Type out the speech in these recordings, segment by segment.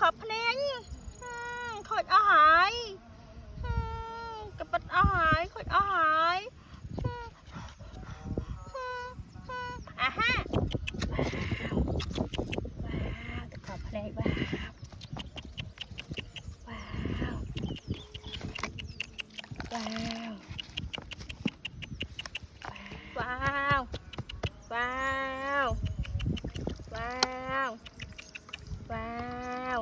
อบเพลงขดอาหารกระปัดอาหารขดอาหารอ่ะฮะว้าวตะขอบเพลงว้าวว้าวว้าวว้าวว้าวว้าว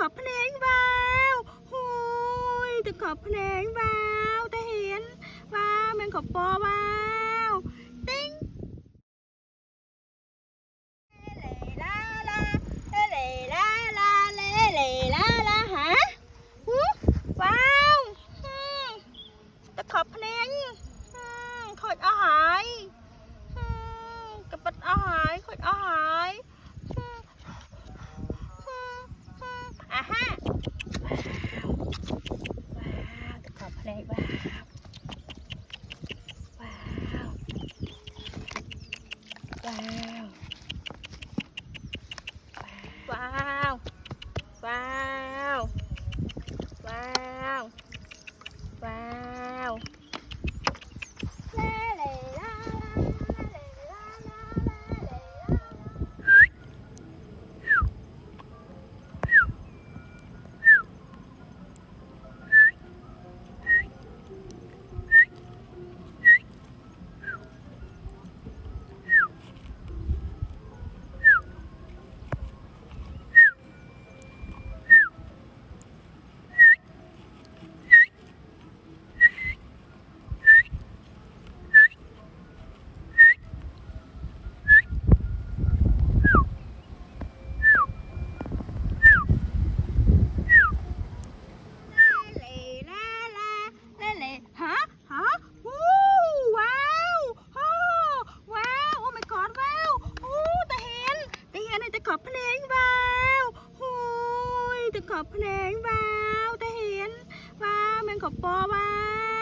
ขอบเพลงว้าวหูยตะขอบเพลงว้าวแต่เห็นว้าวแมงขอบปอว้าวติ้งเล่ลาลาเล่ลาลาเล่ลาลาฮะว้าวตะขอบเพลงขดอาหารกระปัดอาหารขดอาหารอ่ะฮะว้าวตะขอบเพลงว้าวว้าวว้าวว้าวว้าวว้าวขอบเพลงว้าวหูยตะขอบเพลงว้าวแต่เห็นว้าวแมงขอบปอว้าว